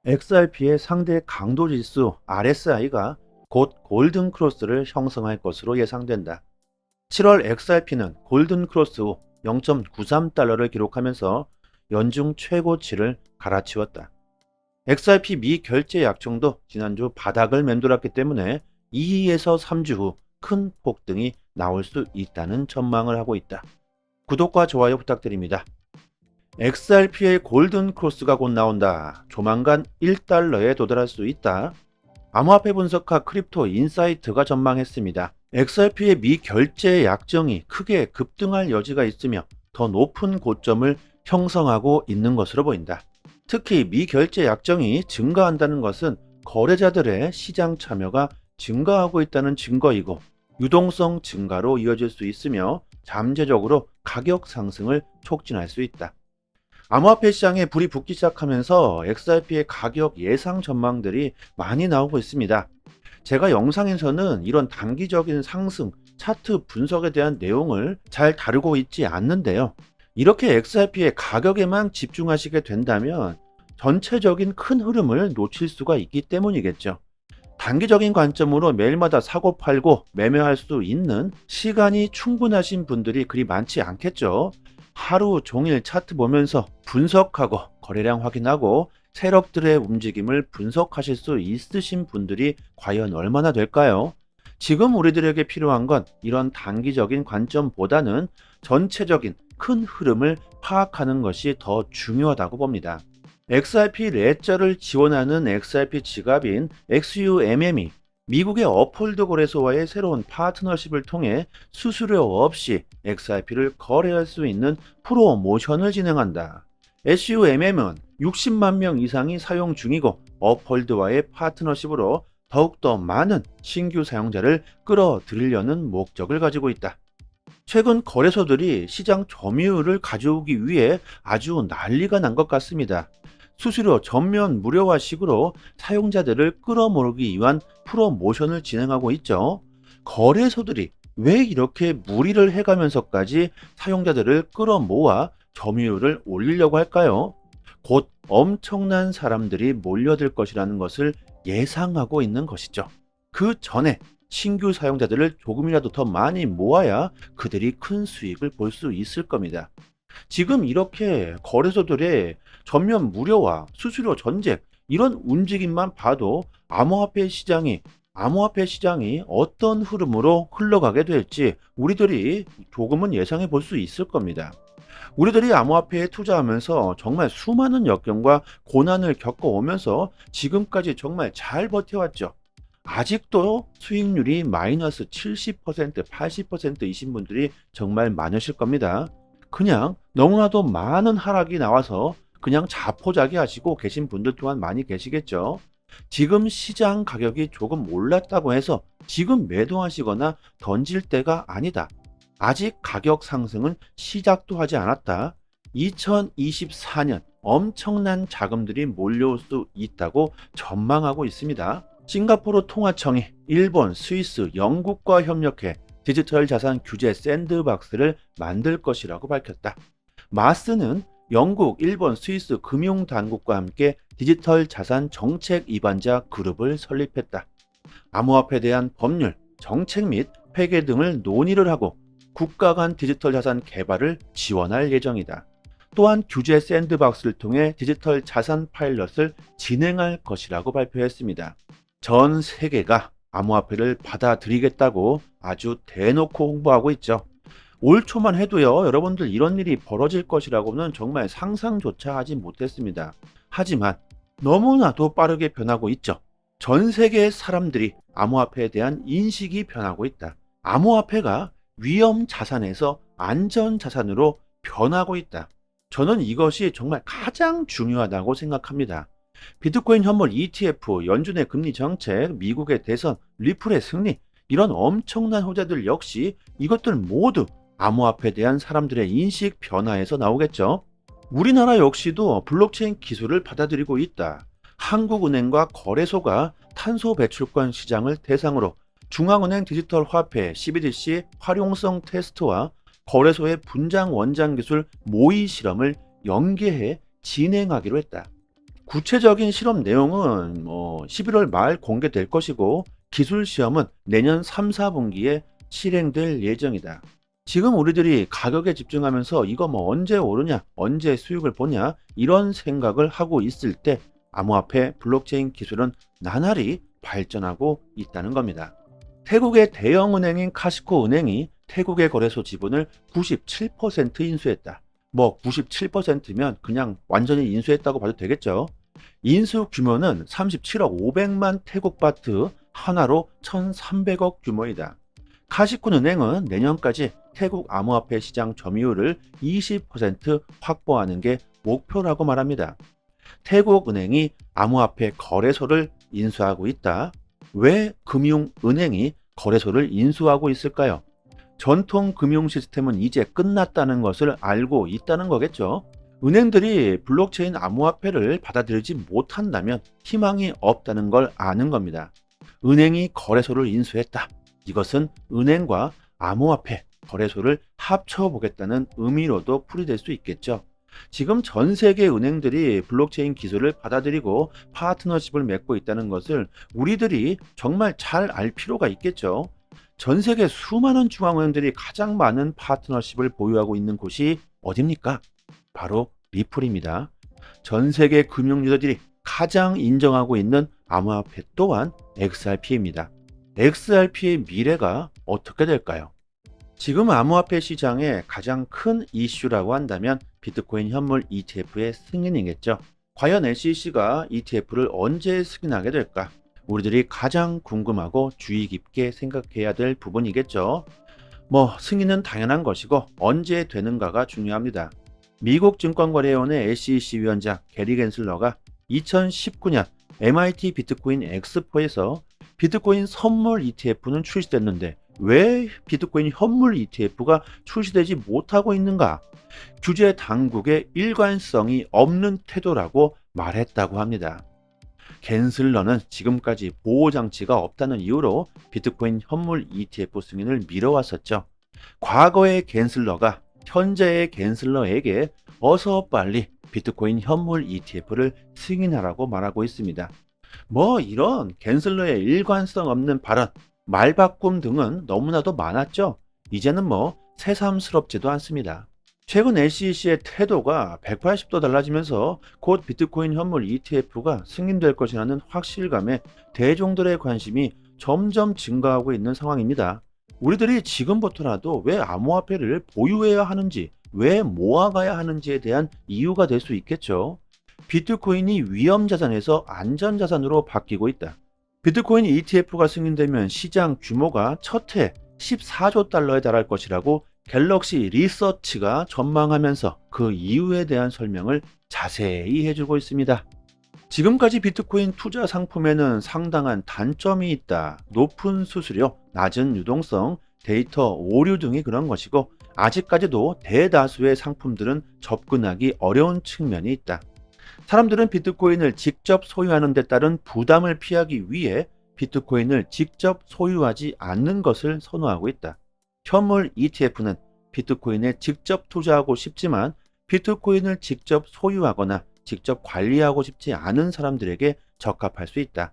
XRP의 상대 강도 지수 RSI가 곧 골든 크로스를 형성할 것으로 예상된다. 7월 XRP는 골든 크로스 후 0.93달러를 기록하면서 연중 최고치를 갈아치웠다. XRP 미 결제 약정도 지난주 바닥을 맴돌았기 때문에 2에서 3주 후 큰 폭등이 나올 수 있다는 전망을 하고 있다. 구독과 좋아요 부탁드립니다. XRP의 골든 크로스가 곧 나온다. 조만간 1달러에 도달할 수 있다. 암호화폐 분석가 크립토 인사이트가 전망했습니다. XRP의 미 결제 약정이 크게 급등할 여지가 있으며 더 높은 고점을 형성하고 있는 것으로 보인다. 특히 미 결제 약정이 증가한다는 것은 거래자들의 시장 참여가 증가하고 있다는 증거이고 유동성 증가로 이어질 수 있으며 잠재적으로 가격 상승을 촉진할 수 있다. 암호화폐 시장에 불이 붙기 시작하면서 XRP의 가격 예상 전망들이 많이 나오고 있습니다. 제가 영상에서는 이런 단기적인 상승, 차트 분석에 대한 내용을 잘 다루고 있지 않는데요. 이렇게 XRP의 가격에만 집중하시게 된다면 전체적인 큰 흐름을 놓칠 수가 있기 때문이겠죠. 단기적인 관점으로 매일마다 사고 팔고 매매할 수 있는 시간이 충분하신 분들이 그리 많지 않겠죠. 하루 종일 차트 보면서 분석하고 거래량 확인하고 세력들의 움직임을 분석하실 수 있으신 분들이 과연 얼마나 될까요? 지금 우리들에게 필요한 건 이런 단기적인 관점보다는 전체적인 큰 흐름을 파악하는 것이 더 중요하다고 봅니다. XRP 레저를 지원하는 XRP 지갑인 XUMM이 미국의 업홀드 거래소와의 새로운 파트너십을 통해 수수료 없이 XRP를 거래할 수 있는 프로모션을 진행한다. SUMM은 60만 명 이상이 사용 중이고 업홀드와의 파트너십으로 더욱더 많은 신규 사용자를 끌어들이려는 목적을 가지고 있다. 최근 거래소들이 시장 점유율을 가져오기 위해 아주 난리가 난 것 같습니다. 수수료 전면 무료화식으로 사용자들을 끌어모으기 위한 프로모션을 진행하고 있죠. 거래소들이 왜 이렇게 무리를 해가면서까지 사용자들을 끌어모아 점유율을 올리려고 할까요? 곧 엄청난 사람들이 몰려들 것이라는 것을 예상하고 있는 것이죠. 그 전에 신규 사용자들을 조금이라도 더 많이 모아야 그들이 큰 수익을 볼 수 있을 겁니다. 지금 이렇게 거래소들의 전면 무료화, 수수료 전쟁 이런 움직임만 봐도 암호화폐 시장이 어떤 흐름으로 흘러가게 될지 우리들이 조금은 예상해 볼 수 있을 겁니다. 우리들이 암호화폐에 투자하면서 정말 수많은 역경과 고난을 겪어오면서 지금까지 정말 잘 버텨왔죠. 아직도 수익률이 마이너스 70%, 80%이신 분들이 정말 많으실 겁니다. 그냥 너무나도 많은 하락이 나와서 그냥 자포자기 하시고 계신 분들 또한 많이 계시겠죠. 지금 시장 가격이 조금 올랐다고 해서 지금 매도하시거나 던질 때가 아니다. 아직 가격 상승은 시작도 하지 않았다. 2024년 엄청난 자금들이 몰려올 수 있다고 전망하고 있습니다. 싱가포르 통화청이 일본, 스위스, 영국과 협력해 디지털 자산 규제 샌드박스를 만들 것이라고 밝혔다. 마스는 영국, 일본, 스위스 금융당국과 함께 디지털 자산 정책 입안자 그룹을 설립했다. 암호화폐에 대한 법률, 정책 및 회계 등을 논의를 하고 국가 간 디지털 자산 개발을 지원할 예정이다. 또한 규제 샌드박스를 통해 디지털 자산 파일럿을 진행할 것이라고 발표했습니다. 전 세계가 암호화폐를 받아들이겠다고 아주 대놓고 홍보하고 있죠. 올 초만 해도요, 여러분들 이런 일이 벌어질 것이라고는 정말 상상조차 하지 못했습니다. 하지만 너무나도 빠르게 변하고 있죠. 전 세계의 사람들이 암호화폐에 대한 인식이 변하고 있다. 암호화폐가 위험 자산에서 안전 자산으로 변하고 있다. 저는 이것이 정말 가장 중요하다고 생각합니다. 비트코인 현물 ETF, 연준의 금리 정책, 미국의 대선, 리플의 승리, 이런 엄청난 호재들 역시 이것들 모두 암호화폐에 대한 사람들의 인식 변화에서 나오겠죠. 우리나라 역시도 블록체인 기술을 받아들이고 있다. 한국은행과 거래소가 탄소 배출권 시장을 대상으로 중앙은행 디지털 화폐 CBDC 활용성 테스트와 거래소의 분장 원장 기술 모의 실험을 연계해 진행하기로 했다. 구체적인 실험 내용은 11월 말 공개될 것이고 기술 시험은 내년 3, 4분기에 실행될 예정이다. 지금 우리들이 가격에 집중하면서 이거 언제 오르냐, 언제 수익을 보냐 이런 생각을 하고 있을 때 암호화폐 블록체인 기술은 나날이 발전하고 있다는 겁니다. 태국의 대형 은행인 카시코 은행이 태국의 거래소 지분을 97% 인수했다. 97%면 그냥 완전히 인수했다고 봐도 되겠죠. 인수 규모는 37억 500만 태국 바트, 하나로 1,300억 규모이다. 카시쿤 은행은 내년까지 태국 암호화폐 시장 점유율을 20% 확보하는 게 목표라고 말합니다. 태국 은행이 암호화폐 거래소를 인수하고 있다. 왜 금융은행이 거래소를 인수하고 있을까요? 전통 금융 시스템은 이제 끝났다는 것을 알고 있다는 거겠죠. 은행들이 블록체인 암호화폐를 받아들이지 못한다면 희망이 없다는 걸 아는 겁니다. 은행이 거래소를 인수했다. 이것은 은행과 암호화폐 거래소를 합쳐보겠다는 의미로도 풀이될 수 있겠죠. 지금 전 세계 은행들이 블록체인 기술을 받아들이고 파트너십을 맺고 있다는 것을 우리들이 정말 잘 알 필요가 있겠죠. 전 세계 수많은 중앙은행들이 가장 많은 파트너십을 보유하고 있는 곳이 어딥니까? 바로 리플입니다. 전 세계 금융 유저들이 가장 인정하고 있는 암호화폐 또한 XRP입니다. XRP의 미래가 어떻게 될까요? 지금 암호화폐 시장의 가장 큰 이슈라고 한다면 비트코인 현물 ETF의 승인이겠죠. 과연 SEC가 ETF를 언제 승인하게 될까? 우리들이 가장 궁금하고 주의 깊게 생각해야 될 부분이겠죠. 승인은 당연한 것이고 언제 되는가가 중요합니다. 미국 증권거래위원회 SEC 위원장 게리 겐슬러가 2019년 MIT 비트코인 엑스포에서 비트코인 선물 ETF는 출시됐는데 왜 비트코인 현물 ETF가 출시되지 못하고 있는가? 규제 당국의 일관성이 없는 태도라고 말했다고 합니다. 겐슬러는 지금까지 보호장치가 없다는 이유로 비트코인 현물 ETF 승인을 미뤄왔었죠. 과거의 겐슬러가 현재의 겐슬러에게 어서 빨리 비트코인 현물 ETF를 승인하라고 말하고 있습니다. 이런 겐슬러의 일관성 없는 발언, 말바꿈 등은 너무나도 많았죠. 이제는 새삼스럽지도 않습니다. 최근 SEC의 태도가 180도 달라지면서 곧 비트코인 현물 ETF가 승인될 것이라는 확실감에 대중들의 관심이 점점 증가하고 있는 상황입니다. 우리들이 지금부터라도 왜 암호화폐를 보유해야 하는지, 왜 모아가야 하는지에 대한 이유가 될 수 있겠죠. 비트코인이 위험자산에서 안전자산으로 바뀌고 있다. 비트코인 ETF가 승인되면 시장 규모가 첫 해 14조 달러에 달할 것이라고 갤럭시 리서치가 전망하면서 그 이유에 대한 설명을 자세히 해주고 있습니다. 지금까지 비트코인 투자 상품에는 상당한 단점이 있다. 높은 수수료, 낮은 유동성, 데이터 오류 등이 그런 것이고 아직까지도 대다수의 상품들은 접근하기 어려운 측면이 있다. 사람들은 비트코인을 직접 소유하는 데 따른 부담을 피하기 위해 비트코인을 직접 소유하지 않는 것을 선호하고 있다. 현물 ETF는 비트코인에 직접 투자하고 싶지만 비트코인을 직접 소유하거나 직접 관리하고 싶지 않은 사람들에게 적합할 수 있다.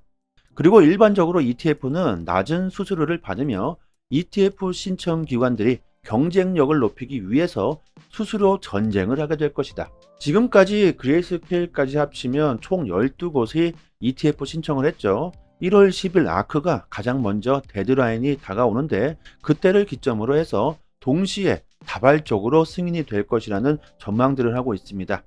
그리고 일반적으로 ETF는 낮은 수수료를 받으며 ETF 신청 기관들이 경쟁력을 높이기 위해서 수수료 전쟁을 하게 될 것이다. 지금까지 그레이스케일까지 합치면 총 12곳이 ETF 신청을 했죠. 1월 10일 아크가 가장 먼저 데드라인이 다가오는데 그때를 기점으로 해서 동시에 다발적으로 승인이 될 것이라는 전망들을 하고 있습니다.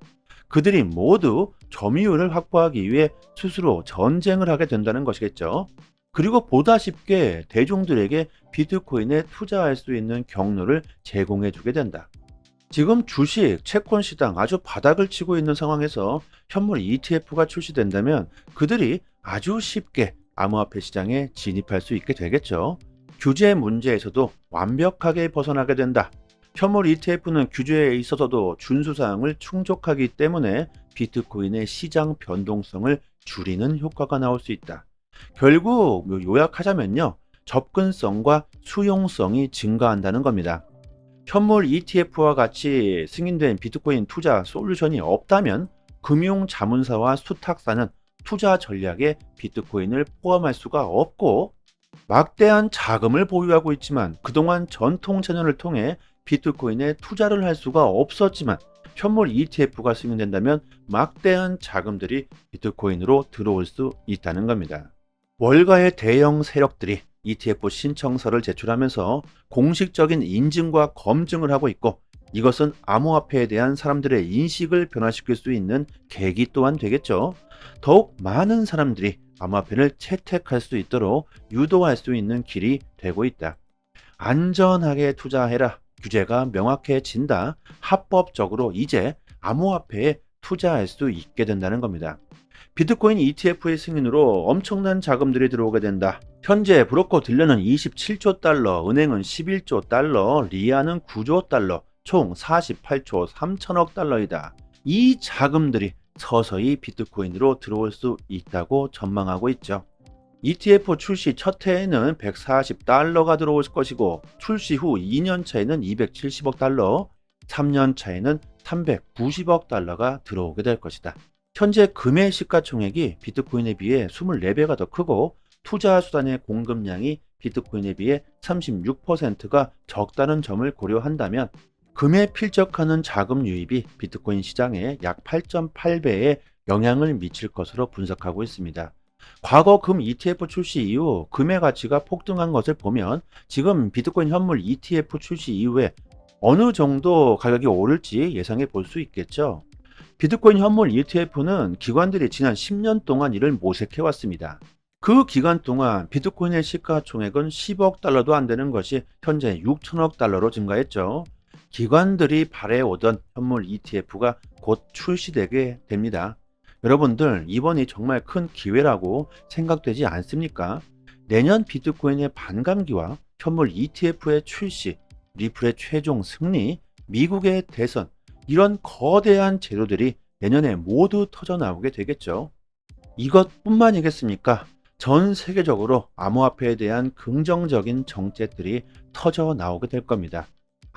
그들이 모두 점유율을 확보하기 위해 스스로 전쟁을 하게 된다는 것이겠죠. 그리고 보다 쉽게 대중들에게 비트코인에 투자할 수 있는 경로를 제공해 주게 된다. 지금 주식, 채권 시장 아주 바닥을 치고 있는 상황에서 현물 ETF가 출시된다면 그들이 아주 쉽게 암호화폐 시장에 진입할 수 있게 되겠죠. 규제 문제에서도 완벽하게 벗어나게 된다. 현물 ETF는 규제에 있어서도 준수사항을 충족하기 때문에 비트코인의 시장 변동성을 줄이는 효과가 나올 수 있다. 결국 요약하자면요. 접근성과 수용성이 증가한다는 겁니다. 현물 ETF와 같이 승인된 비트코인 투자 솔루션이 없다면 금융자문사와 수탁사는 투자 전략에 비트코인을 포함할 수가 없고, 막대한 자금을 보유하고 있지만 그동안 전통 채널을 통해 비트코인에 투자를 할 수가 없었지만, 현물 ETF가 승인된다면 막대한 자금들이 비트코인으로 들어올 수 있다는 겁니다. 월가의 대형 세력들이 ETF 신청서를 제출하면서 공식적인 인증과 검증을 하고 있고, 이것은 암호화폐에 대한 사람들의 인식을 변화시킬 수 있는 계기 또한 되겠죠. 더욱 많은 사람들이 암호화폐를 채택할 수 있도록 유도할 수 있는 길이 되고 있다. 안전하게 투자해라. 규제가 명확해진다. 합법적으로 이제 암호화폐에 투자할 수 있게 된다는 겁니다. 비트코인 ETF의 승인으로 엄청난 자금들이 들어오게 된다. 현재 브로커 딜러는 27조 달러, 은행은 11조 달러, 리아는 9조 달러, 총 48조 3천억 달러이다. 이 자금들이 서서히 비트코인으로 들어올 수 있다고 전망하고 있죠. ETF 출시 첫 해에는 140달러가 들어올 것이고, 출시 후 2년 차에는 270억 달러, 3년 차에는 390억 달러가 들어오게 될 것이다. 현재 금의 시가총액이 비트코인에 비해 24배가 더 크고, 투자 수단의 공급량이 비트코인에 비해 36%가 적다는 점을 고려한다면, 금에 필적하는 자금 유입이 비트코인 시장에 약 8.8배의 영향을 미칠 것으로 분석하고 있습니다. 과거 금 ETF 출시 이후 금의 가치가 폭등한 것을 보면, 지금 비트코인 현물 ETF 출시 이후에 어느 정도 가격이 오를지 예상해 볼 수 있겠죠. 비트코인 현물 ETF는 기관들이 지난 10년 동안 이를 모색해 왔습니다. 그 기간 동안 비트코인의 시가총액은 10억 달러도 안 되는 것이 현재 6천억 달러로 증가했죠. 기관들이 바래오던 현물 ETF가 곧 출시되게 됩니다. 여러분들, 이번이 정말 큰 기회라고 생각되지 않습니까? 내년 비트코인의 반감기와 현물 ETF의 출시, 리플의 최종 승리, 미국의 대선, 이런 거대한 재료들이 내년에 모두 터져 나오게 되겠죠. 이것뿐만이겠습니까? 전 세계적으로 암호화폐에 대한 긍정적인 정책들이 터져 나오게 될 겁니다.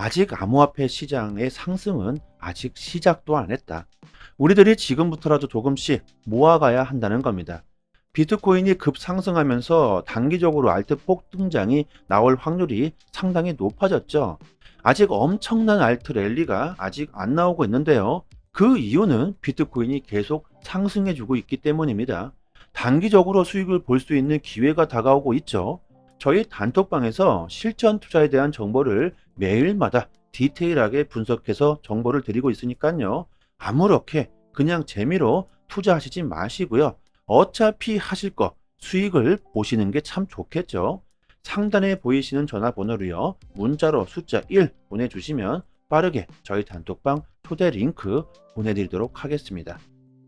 아직 암호화폐 시장의 상승은 아직 시작도 안 했다. 우리들이 지금부터라도 조금씩 모아가야 한다는 겁니다. 비트코인이 급상승하면서 단기적으로 알트 폭등장이 나올 확률이 상당히 높아졌죠. 아직 엄청난 알트 랠리가 아직 안 나오고 있는데요. 그 이유는 비트코인이 계속 상승해주고 있기 때문입니다. 단기적으로 수익을 볼 수 있는 기회가 다가오고 있죠. 저희 단톡방에서 실전 투자에 대한 정보를 매일마다 디테일하게 분석해서 정보를 드리고 있으니까요. 아무렇게 그냥 재미로 투자하시지 마시고요. 어차피 하실 거 수익을 보시는 게 참 좋겠죠. 상단에 보이시는 전화번호로요. 문자로 숫자 1 보내주시면 빠르게 저희 단톡방 초대 링크 보내드리도록 하겠습니다.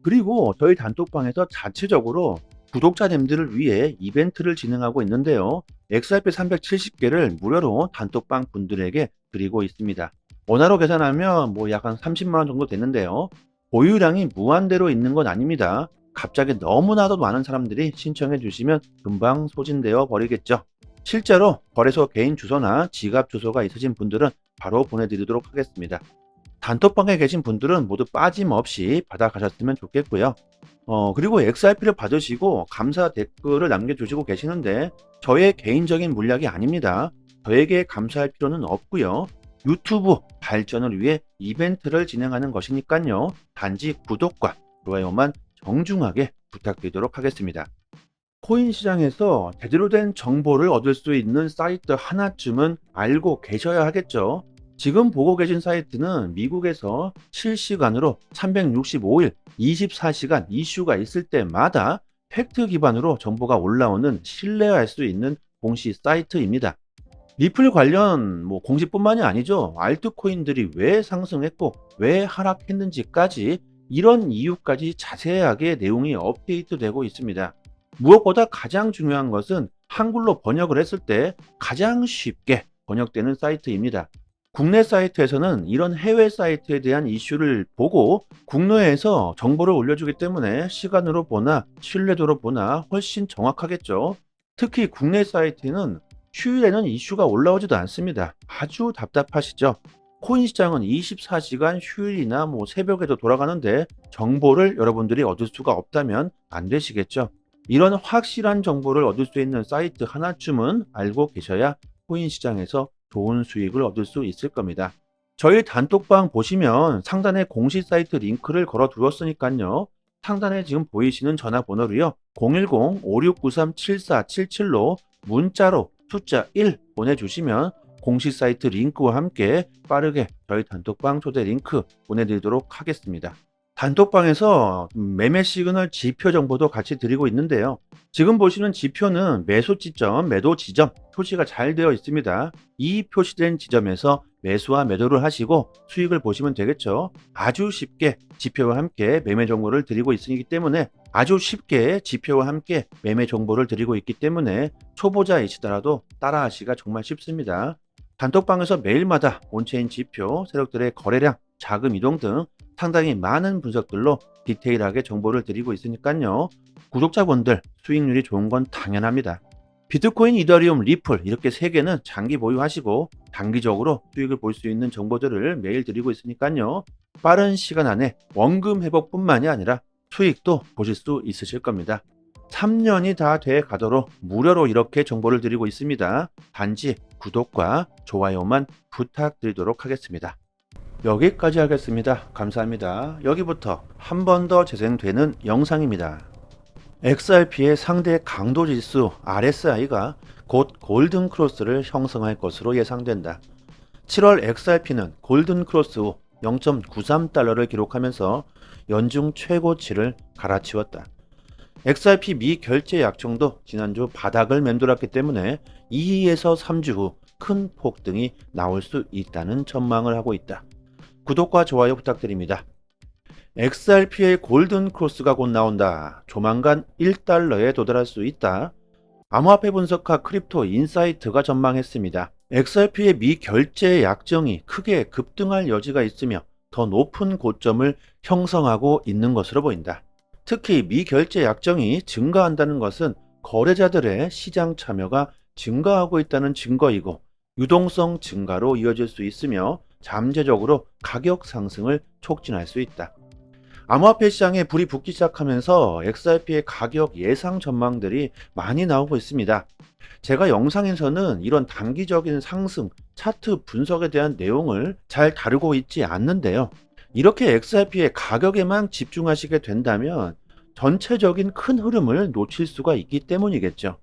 그리고 저희 단톡방에서 자체적으로 구독자님들을 위해 이벤트를 진행하고 있는데요. XRP 370개를 무료로 단톡방 분들에게 드리고 있습니다. 원화로 계산하면 약 한 30만원 정도 되는데요. 보유량이 무한대로 있는 건 아닙니다. 갑자기 너무나도 많은 사람들이 신청해 주시면 금방 소진되어 버리겠죠. 실제로 거래소 개인 주소나 지갑 주소가 있으신 분들은 바로 보내드리도록 하겠습니다. 단톡방에 계신 분들은 모두 빠짐없이 받아가셨으면 좋겠고요. 그리고 XRP를 받으시고 감사 댓글을 남겨주시고 계시는데, 저의 개인적인 물약이 아닙니다. 저에게 감사할 필요는 없고요. 유튜브 발전을 위해 이벤트를 진행하는 것이니까요. 단지 구독과 좋아요만 정중하게 부탁드리도록 하겠습니다. 코인 시장에서 제대로 된 정보를 얻을 수 있는 사이트 하나쯤은 알고 계셔야 하겠죠. 지금 보고 계신 사이트는 미국에서 실시간으로 365일 24시간 이슈가 있을 때마다 팩트 기반으로 정보가 올라오는 신뢰할 수 있는 공시 사이트입니다. 리플 관련 공시뿐만이 아니죠. 알트코인들이 왜 상승했고 왜 하락했는지까지, 이런 이유까지 자세하게 내용이 업데이트되고 있습니다. 무엇보다 가장 중요한 것은 한글로 번역을 했을 때 가장 쉽게 번역되는 사이트입니다. 국내 사이트에서는 이런 해외 사이트에 대한 이슈를 보고 국내에서 정보를 올려주기 때문에 시간으로 보나 신뢰도로 보나 훨씬 정확하겠죠. 특히 국내 사이트는 휴일에는 이슈가 올라오지도 않습니다. 아주 답답하시죠? 코인 시장은 24시간 휴일이나 새벽에도 돌아가는데 정보를 여러분들이 얻을 수가 없다면 안 되시겠죠. 이런 확실한 정보를 얻을 수 있는 사이트 하나쯤은 알고 계셔야 코인 시장에서 좋은 수익을 얻을 수 있을 겁니다. 저희 단톡방 보시면 상단에 공식 사이트 링크를 걸어 두었으니까요. 상단에 지금 보이시는 전화번호로요. 010-5693-7477로 문자로 숫자 1 보내주시면 공식 사이트 링크와 함께 빠르게 저희 단톡방 초대 링크 보내드리도록 하겠습니다. 단톡방에서 매매 시그널 지표 정보도 같이 드리고 있는데요. 지금 보시는 지표는 매수 지점, 매도 지점 표시가 잘 되어 있습니다. 이 표시된 지점에서 매수와 매도를 하시고 수익을 보시면 되겠죠. 아주 쉽게 지표와 함께 매매 정보를 드리고 있기 때문에 아주 쉽게 지표와 함께 매매 정보를 드리고 있기 때문에 초보자이시더라도 따라하시기가 정말 쉽습니다. 단톡방에서 매일마다 온체인 지표, 세력들의 거래량, 자금 이동 등 상당히 많은 분석들로 디테일하게 정보를 드리고 있으니까요. 구독자분들 수익률이 좋은 건 당연합니다. 비트코인, 이더리움, 리플 이렇게 3개는 장기 보유하시고 단기적으로 수익을 볼 수 있는 정보들을 매일 드리고 있으니까요. 빠른 시간 안에 원금 회복뿐만이 아니라 수익도 보실 수 있으실 겁니다. 3년이 다 돼 가도록 무료로 이렇게 정보를 드리고 있습니다. 단지 구독과 좋아요만 부탁드리도록 하겠습니다. 여기까지 하겠습니다. 감사합니다. 여기부터 한 번 더 재생되는 영상입니다. XRP의 상대 강도 지수 RSI가 곧 골든 크로스를 형성할 것으로 예상된다. 7월 XRP는 골든 크로스 후 0.93달러를 기록하면서 연중 최고치를 갈아치웠다. XRP 미결제 약정도 지난주 바닥을 맴돌았기 때문에 2에서 3주 후 큰 폭등이 나올 수 있다는 전망을 하고 있다. 구독과 좋아요 부탁드립니다. XRP의 골든 크로스가 곧 나온다. 조만간 1달러에 도달할 수 있다. 암호화폐 분석가 크립토 인사이트가 전망했습니다. XRP의 미결제 약정이 크게 급등할 여지가 있으며 더 높은 고점을 형성하고 있는 것으로 보인다. 특히 미결제 약정이 증가한다는 것은 거래자들의 시장 참여가 증가하고 있다는 증거이고 유동성 증가로 이어질 수 있으며 잠재적으로 가격 상승을 촉진할 수 있다. 암호화폐 시장에 불이 붙기 시작하면서 XRP의 가격 예상 전망들이 많이 나오고 있습니다. 제가 영상에서는 이런 단기적인 상승, 차트 분석에 대한 내용을 잘 다루고 있지 않는데요. 이렇게 XRP의 가격에만 집중하시게 된다면 전체적인 큰 흐름을 놓칠 수가 있기 때문이겠죠.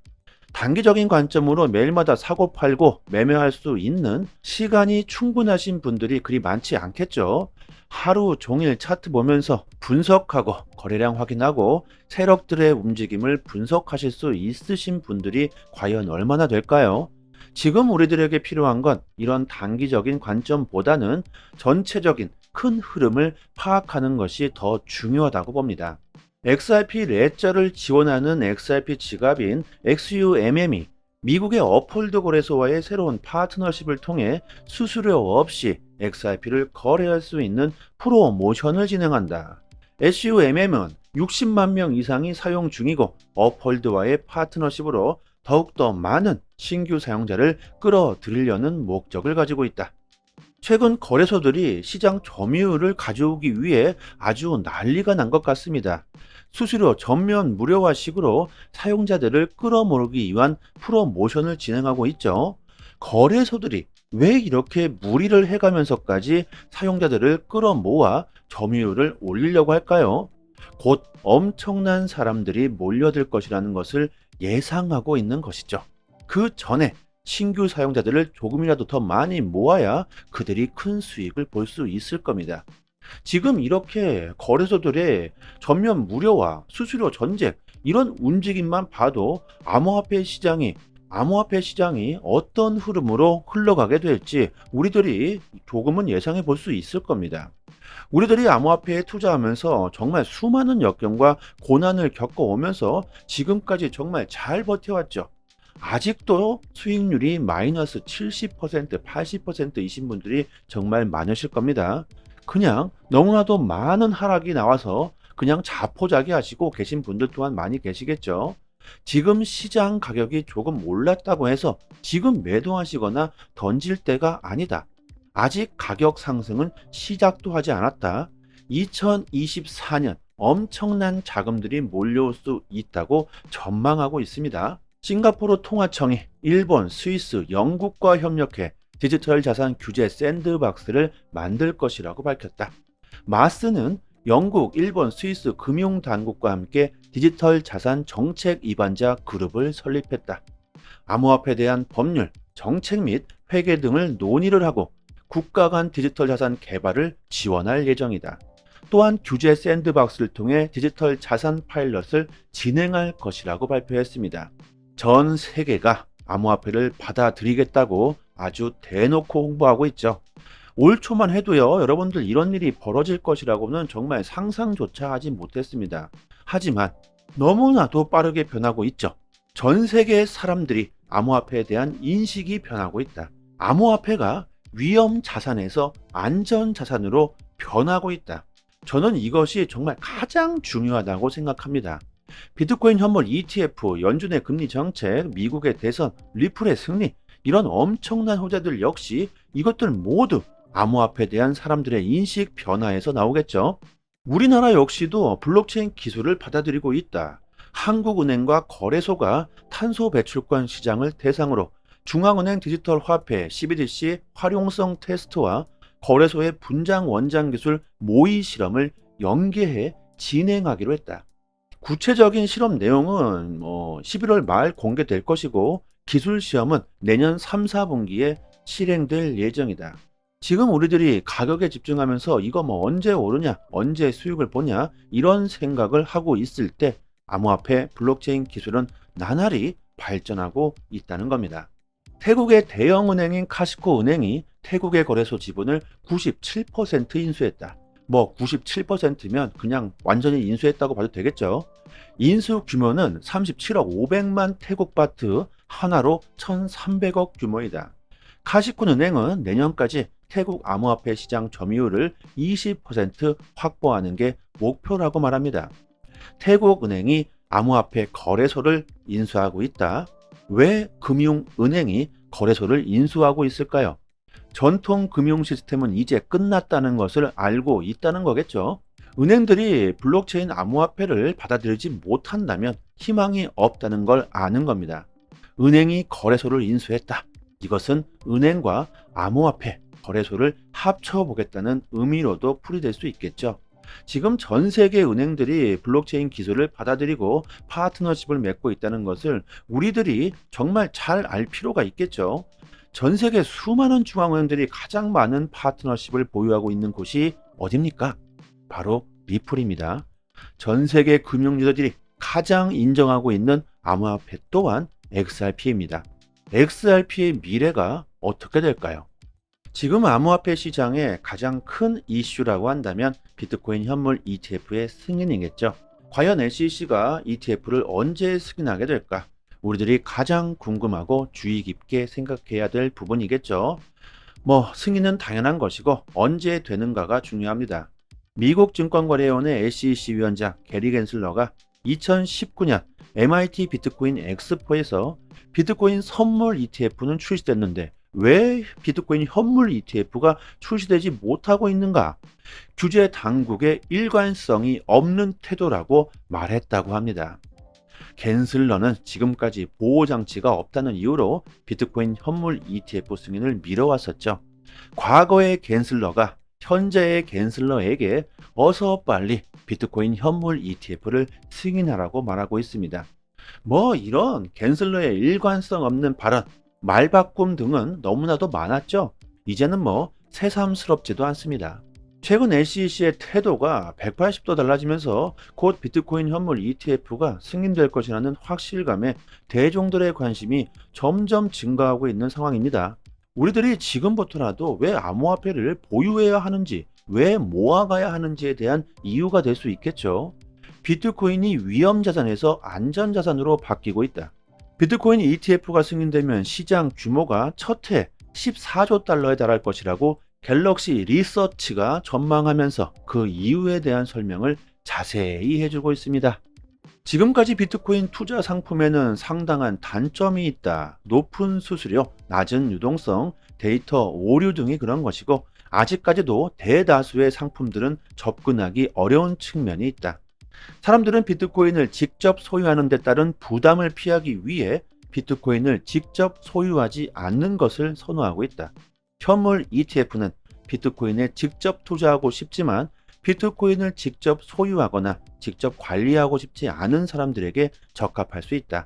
단기적인 관점으로 매일마다 사고 팔고 매매할 수 있는 시간이 충분하신 분들이 그리 많지 않겠죠. 하루 종일 차트 보면서 분석하고 거래량 확인하고 세력들의 움직임을 분석하실 수 있으신 분들이 과연 얼마나 될까요? 지금 우리들에게 필요한 건 이런 단기적인 관점보다는 전체적인 큰 흐름을 파악하는 것이 더 중요하다고 봅니다. XRP 레저를 지원하는 XRP 지갑인 XUMM이 미국의 업홀드 거래소와의 새로운 파트너십을 통해 수수료 없이 XRP를 거래할 수 있는 프로모션을 진행한다. XUMM은 60만 명 이상이 사용 중이고 업홀드와의 파트너십으로 더욱더 많은 신규 사용자를 끌어들이려는 목적을 가지고 있다. 최근 거래소들이 시장 점유율을 가져오기 위해 아주 난리가 난 것 같습니다. 수수료 전면 무료화식으로 사용자들을 끌어모으기 위한 프로모션을 진행하고 있죠. 거래소들이 왜 이렇게 무리를 해가면서까지 사용자들을 끌어모아 점유율을 올리려고 할까요? 곧 엄청난 사람들이 몰려들 것이라는 것을 예상하고 있는 것이죠. 그 전에 신규 사용자들을 조금이라도 더 많이 모아야 그들이 큰 수익을 볼 수 있을 겁니다. 지금 이렇게 거래소들의 전면 무료화, 수수료 전쟁 이런 움직임만 봐도 암호화폐 시장이 어떤 흐름으로 흘러가게 될지 우리들이 조금은 예상해 볼 수 있을 겁니다. 우리들이 암호화폐에 투자하면서 정말 수많은 역경과 고난을 겪어오면서 지금까지 정말 잘 버텨왔죠. 아직도 수익률이 마이너스 70%, 80%이신 분들이 정말 많으실 겁니다. 그냥 너무나도 많은 하락이 나와서 그냥 자포자기 하시고 계신 분들 또한 많이 계시겠죠. 지금 시장 가격이 조금 올랐다고 해서 지금 매도하시거나 던질 때가 아니다. 아직 가격 상승은 시작도 하지 않았다. 2024년 엄청난 자금들이 몰려올 수 있다고 전망하고 있습니다. 싱가포르 통화청이 일본, 스위스, 영국과 협력해 디지털 자산 규제 샌드박스를 만들 것이라고 밝혔다. 마스는 영국, 일본, 스위스 금융 당국과 함께 디지털 자산 정책 입안자 그룹을 설립했다. 암호화폐에 대한 법률, 정책 및 회계 등을 논의를 하고 국가 간 디지털 자산 개발을 지원할 예정이다. 또한 규제 샌드박스를 통해 디지털 자산 파일럿을 진행할 것이라고 발표했습니다. 전 세계가 암호화폐를 받아들이겠다고 아주 대놓고 홍보하고 있죠. 올 초만 해도요, 여러분들 이런 일이 벌어질 것이라고는 정말 상상조차 하지 못했습니다. 하지만 너무나도 빠르게 변하고 있죠. 전 세계의 사람들이 암호화폐에 대한 인식이 변하고 있다. 암호화폐가 위험 자산에서 안전 자산으로 변하고 있다. 저는 이것이 정말 가장 중요하다고 생각합니다. 비트코인 현물 ETF, 연준의 금리 정책, 미국의 대선, 리플의 승리, 이런 엄청난 호재들 역시 이것들 모두 암호화폐에 대한 사람들의 인식 변화에서 나오겠죠. 우리나라 역시도 블록체인 기술을 받아들이고 있다. 한국은행과 거래소가 탄소 배출권 시장을 대상으로 중앙은행 디지털 화폐 CBDC 활용성 테스트와 거래소의 분장 원장 기술 모의 실험을 연계해 진행하기로 했다. 구체적인 실험 내용은 11월 말 공개될 것이고 기술 시험은 내년 3, 4분기에 실행될 예정이다. 지금 우리들이 가격에 집중하면서 이거 언제 오르냐, 언제 수익을 보냐 이런 생각을 하고 있을 때 암호화폐 블록체인 기술은 나날이 발전하고 있다는 겁니다. 태국의 대형은행인 카시코 은행이 태국의 거래소 지분을 97% 인수했다. 97%면 그냥 완전히 인수했다고 봐도 되겠죠. 인수 규모는 37억 500만 태국 바트, 하나로 1,300억 규모이다. 카시코 은행은 내년까지 태국 암호화폐 시장 점유율을 20% 확보하는 게 목표라고 말합니다. 태국 은행이 암호화폐 거래소를 인수하고 있다. 왜 금융은행이 거래소를 인수하고 있을까요? 전통 금융 시스템은 이제 끝났다는 것을 알고 있다는 거겠죠. 은행들이 블록체인 암호화폐를 받아들이지 못한다면 희망이 없다는 걸 아는 겁니다. 은행이 거래소를 인수했다. 이것은 은행과 암호화폐 거래소를 합쳐보겠다는 의미로도 풀이될 수 있겠죠. 지금 전 세계 은행들이 블록체인 기술을 받아들이고 파트너십을 맺고 있다는 것을 우리들이 정말 잘 알 필요가 있겠죠. 전 세계 수많은 중앙은행들이 가장 많은 파트너십을 보유하고 있는 곳이 어딥니까? 바로 리플입니다. 전 세계 금융 리더들이 가장 인정하고 있는 암호화폐 또한 XRP입니다. XRP의 미래가 어떻게 될까요? 지금 암호화폐 시장의 가장 큰 이슈라고 한다면 비트코인 현물 ETF의 승인이겠죠. 과연 SEC가 ETF를 언제 승인하게 될까? 우리들이 가장 궁금하고 주의 깊게 생각해야 될 부분이겠죠. 승인은 당연한 것이고 언제 되는가가 중요합니다. 미국 증권거래위원회 SEC 위원장 게리 겐슬러가 2019년 MIT 비트코인 엑스포에서 비트코인 선물 ETF는 출시됐는데 왜 비트코인 현물 ETF가 출시되지 못하고 있는가? 규제 당국의 일관성이 없는 태도라고 말했다고 합니다. 겐슬러는 지금까지 보호장치가 없다는 이유로 비트코인 현물 ETF 승인을 미뤄왔었죠. 과거의 겐슬러가 현재의 겐슬러에게 어서 빨리 비트코인 현물 ETF를 승인하라고 말하고 있습니다. 이런 겐슬러의 일관성 없는 발언, 말바꿈 등은 너무나도 많았죠. 이제는 새삼스럽지도 않습니다. 최근 SEC의 태도가 180도 달라지면서 곧 비트코인 현물 ETF가 승인될 것이라는 확실감에 대중들의 관심이 점점 증가하고 있는 상황입니다. 우리들이 지금부터라도 왜 암호화폐를 보유해야 하는지, 왜 모아가야 하는지에 대한 이유가 될 수 있겠죠. 비트코인이 위험자산에서 안전자산으로 바뀌고 있다. 비트코인 ETF가 승인되면 시장 규모가 첫 해 14조 달러에 달할 것이라고 갤럭시 리서치가 전망하면서 그 이유에 대한 설명을 자세히 해주고 있습니다. 지금까지 비트코인 투자 상품에는 상당한 단점이 있다. 높은 수수료, 낮은 유동성, 데이터 오류 등이 그런 것이고, 아직까지도 대다수의 상품들은 접근하기 어려운 측면이 있다. 사람들은 비트코인을 직접 소유하는 데 따른 부담을 피하기 위해 비트코인을 직접 소유하지 않는 것을 선호하고 있다. 현물 ETF는 비트코인에 직접 투자하고 싶지만 비트코인을 직접 소유하거나 직접 관리하고 싶지 않은 사람들에게 적합할 수 있다.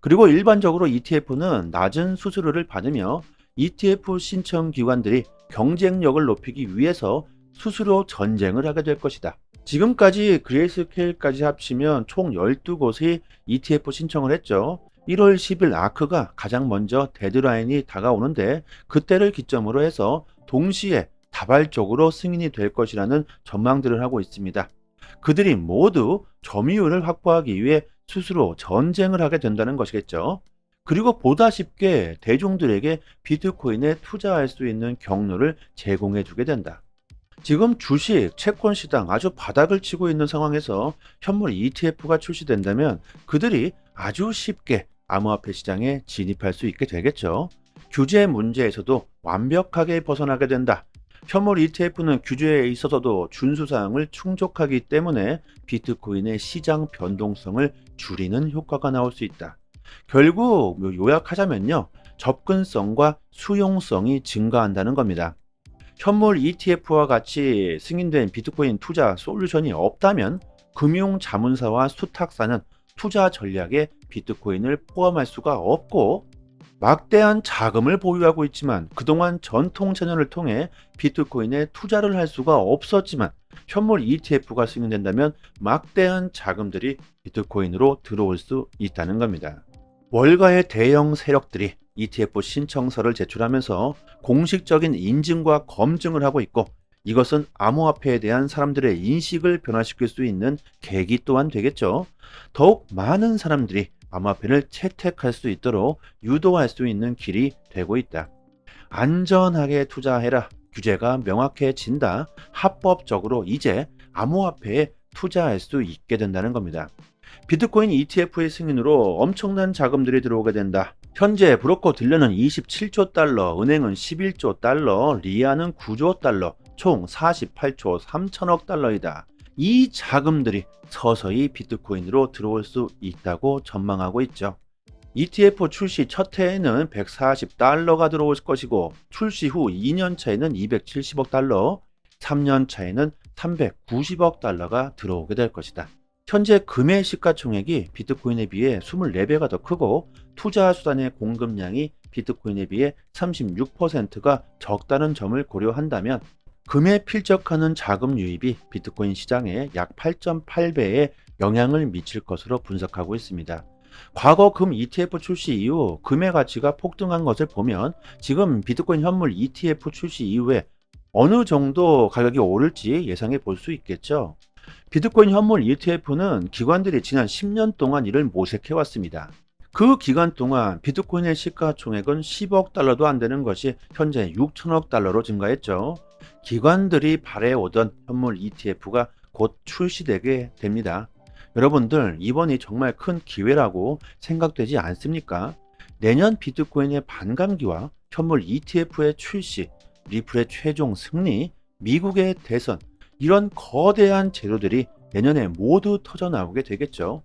그리고 일반적으로 ETF는 낮은 수수료를 받으며 ETF 신청 기관들이 경쟁력을 높이기 위해서 수수료 전쟁을 하게 될 것이다. 지금까지 그레이스케일까지 합치면 총 12곳이 ETF 신청을 했죠. 1월 10일 아크가 가장 먼저 데드라인이 다가오는데 그때를 기점으로 해서 동시에 다발적으로 승인이 될 것이라는 전망들을 하고 있습니다. 그들이 모두 점유율을 확보하기 위해 스스로 전쟁을 하게 된다는 것이겠죠. 그리고 보다 쉽게 대중들에게 비트코인에 투자할 수 있는 경로를 제공해 주게 된다. 지금 주식, 채권 시장 아주 바닥을 치고 있는 상황에서 현물 ETF가 출시된다면 그들이 아주 쉽게 암호화폐 시장에 진입할 수 있게 되겠죠. 규제 문제에서도 완벽하게 벗어나게 된다. 현물 ETF는 규제에 있어서도 준수사항을 충족하기 때문에 비트코인의 시장 변동성을 줄이는 효과가 나올 수 있다. 결국 요약하자면요. 접근성과 수용성이 증가한다는 겁니다. 현물 ETF와 같이 승인된 비트코인 투자 솔루션이 없다면 금융자문사와 수탁사는 투자 전략에 비트코인을 포함할 수가 없고 막대한 자금을 보유하고 있지만 그동안 전통 채널을 통해 비트코인에 투자를 할 수가 없었지만 현물 ETF가 승인된다면 막대한 자금들이 비트코인으로 들어올 수 있다는 겁니다. 월가의 대형 세력들이 ETF 신청서를 제출하면서 공식적인 인증과 검증을 하고 있고 이것은 암호화폐에 대한 사람들의 인식을 변화시킬 수 있는 계기 또한 되겠죠. 더욱 많은 사람들이 암호화폐를 채택할 수 있도록 유도할 수 있는 길이 되고 있다. 안전하게 투자해라. 규제가 명확해진다. 합법적으로 이제 암호화폐에 투자할 수 있게 된다는 겁니다. 비트코인 ETF의 승인으로 엄청난 자금들이 들어오게 된다. 현재 브로커 딜러는 27조 달러, 은행은 11조 달러, 리아는 9조 달러, 총 48조 3천억 달러이다. 이 자금들이 서서히 비트코인으로 들어올 수 있다고 전망하고 있죠. ETF 출시 첫 해에는 140달러가 들어올 것이고 출시 후 2년 차에는 270억 달러, 3년 차에는 390억 달러가 들어오게 될 것이다. 현재 금의 시가총액이 비트코인에 비해 24배가 더 크고 투자 수단의 공급량이 비트코인에 비해 36%가 적다는 점을 고려한다면 금에 필적하는 자금 유입이 비트코인 시장에 약 8.8배의 영향을 미칠 것으로 분석하고 있습니다. 과거 금 ETF 출시 이후 금의 가치가 폭등한 것을 보면 지금 비트코인 현물 ETF 출시 이후에 어느 정도 가격이 오를지 예상해 볼 수 있겠죠. 비트코인 현물 ETF는 기관들이 지난 10년 동안 이를 모색해 왔습니다. 그 기간 동안 비트코인의 시가총액은 10억 달러도 안 되는 것이 현재 6천억 달러로 증가했죠. 기관들이 바래오던 현물 ETF가 곧 출시되게 됩니다. 여러분들 이번이 정말 큰 기회라고 생각되지 않습니까? 내년 비트코인의 반감기와 현물 ETF의 출시, 리플의 최종 승리, 미국의 대선 이런 거대한 재료들이 내년에 모두 터져 나오게 되겠죠.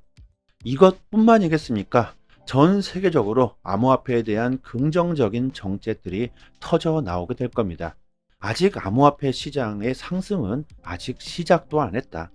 이것뿐만이겠습니까? 전 세계적으로 암호화폐에 대한 긍정적인 정책들이 터져 나오게 될 겁니다. 아직 암호화폐 시장의 상승은 아직 시작도 안 했다.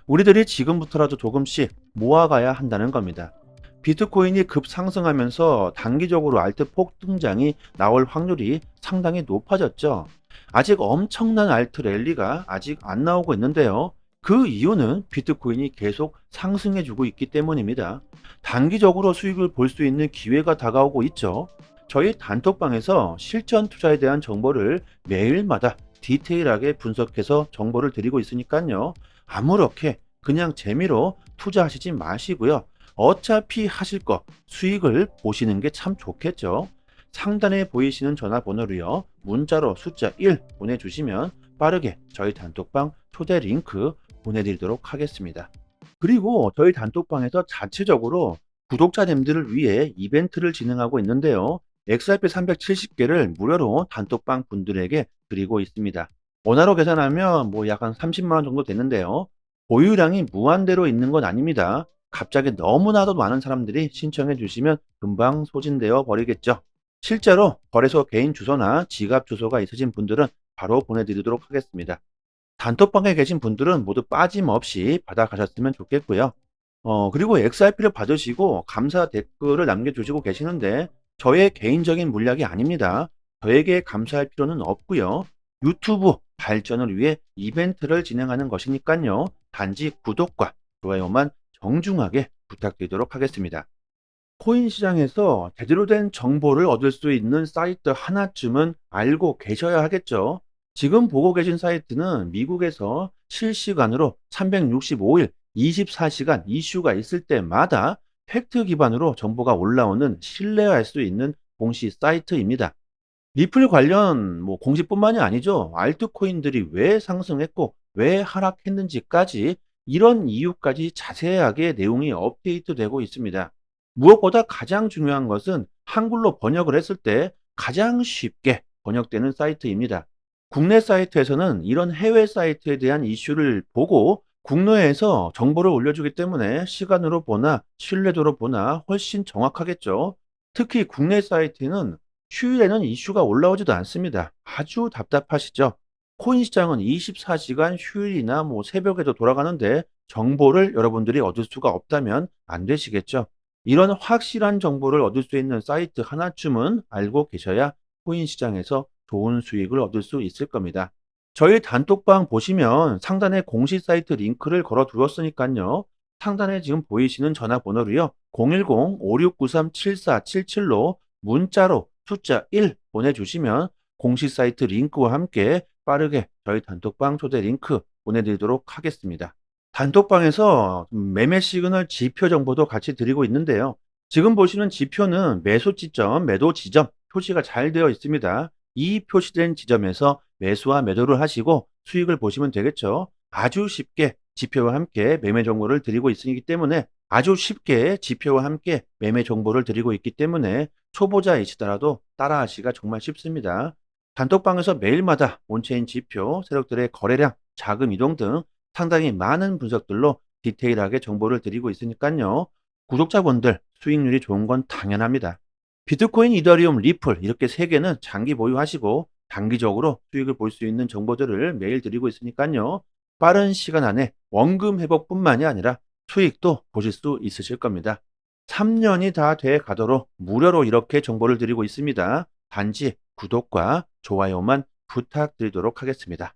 우리들이 지금부터라도 조금씩 모아가야 한다는 겁니다. 비트코인이 급상승하면서 단기적으로 알트 폭등장이 나올 확률이 상당히 높아졌죠. 아직 엄청난 알트 랠리가 아직 안 나오고 있는데요. 그 이유는 비트코인이 계속 상승해주고 있기 때문입니다. 단기적으로 수익을 볼 수 있는 기회가 다가오고 있죠. 저희 단톡방에서 실전 투자에 대한 정보를 매일마다 디테일하게 분석해서 정보를 드리고 있으니까요. 아무렇게 그냥 재미로 투자하시지 마시고요. 어차피 하실 거 수익을 보시는 게 참 좋겠죠. 상단에 보이시는 전화번호로요. 문자로 숫자 1 보내주시면 빠르게 저희 단톡방 초대 링크 보내드리도록 하겠습니다. 그리고 저희 단톡방에서 자체적으로 구독자님들을 위해 이벤트를 진행하고 있는데요. XRP 370개를 무료로 단톡방 분들에게 드리고 있습니다. 원화로 계산하면 뭐 약 한 30만 원 정도 되는데요. 보유량이 무한대로 있는 건 아닙니다. 갑자기 너무나도 많은 사람들이 신청해 주시면 금방 소진되어 버리겠죠. 실제로 거래소 개인 주소나 지갑 주소가 있으신 분들은 바로 보내드리도록 하겠습니다. 단톡방에 계신 분들은 모두 빠짐없이 받아가셨으면 좋겠고요. 그리고 XRP를 받으시고 감사 댓글을 남겨주시고 계시는데 저의 개인적인 물약이 아닙니다. 저에게 감사할 필요는 없고요. 유튜브 발전을 위해 이벤트를 진행하는 것이니까요. 단지 구독과 좋아요만 정중하게 부탁드리도록 하겠습니다. 코인 시장에서 제대로 된 정보를 얻을 수 있는 사이트 하나쯤은 알고 계셔야 하겠죠. 지금 보고 계신 사이트는 미국에서 실시간으로 365일 24시간 이슈가 있을 때마다 팩트 기반으로 정보가 올라오는 신뢰할 수 있는 공시 사이트입니다. 리플 관련 공시뿐만이 아니죠. 알트코인들이 왜 상승했고 왜 하락했는지까지 이런 이유까지 자세하게 내용이 업데이트되고 있습니다. 무엇보다 가장 중요한 것은 한글로 번역을 했을 때 가장 쉽게 번역되는 사이트입니다. 국내 사이트에서는 이런 해외 사이트에 대한 이슈를 보고 국내에서 정보를 올려주기 때문에 시간으로 보나 신뢰도로 보나 훨씬 정확하겠죠. 특히 국내 사이트는 휴일에는 이슈가 올라오지도 않습니다. 아주 답답하시죠? 코인 시장은 24시간 휴일이나 새벽에도 돌아가는데 정보를 여러분들이 얻을 수가 없다면 안 되시겠죠? 이런 확실한 정보를 얻을 수 있는 사이트 하나쯤은 알고 계셔야 코인 시장에서 좋은 수익을 얻을 수 있을 겁니다. 저희 단톡방 보시면 상단에 공식 사이트 링크를 걸어 두었으니까요. 상단에 지금 보이시는 전화번호로요. 010-5693-7477로 문자로 숫자 1 보내주시면 공식 사이트 링크와 함께 빠르게 저희 단톡방 초대 링크 보내드리도록 하겠습니다. 단톡방에서 매매 시그널 지표 정보도 같이 드리고 있는데요. 지금 보시는 지표는 매수 지점, 매도 지점 표시가 잘 되어 있습니다. 이 표시된 지점에서 매수와 매도를 하시고 수익을 보시면 되겠죠. 아주 쉽게 지표와 함께 매매 정보를 드리고 있기 때문에 아주 쉽게 지표와 함께 매매 정보를 드리고 있기 때문에 초보자이시더라도 따라하시기가 정말 쉽습니다. 단톡방에서 매일마다 온체인 지표, 세력들의 거래량, 자금 이동 등 상당히 많은 분석들로 디테일하게 정보를 드리고 있으니까요. 구독자분들 수익률이 좋은 건 당연합니다. 비트코인, 이더리움, 리플 이렇게 세 개는 장기 보유하시고 단기적으로 수익을 볼 수 있는 정보들을 매일 드리고 있으니까요. 빠른 시간 안에 원금 회복뿐만이 아니라 수익도 보실 수 있으실 겁니다. 3년이 다 돼 가도록 무료로 이렇게 정보를 드리고 있습니다. 단지 구독과 좋아요만 부탁드리도록 하겠습니다.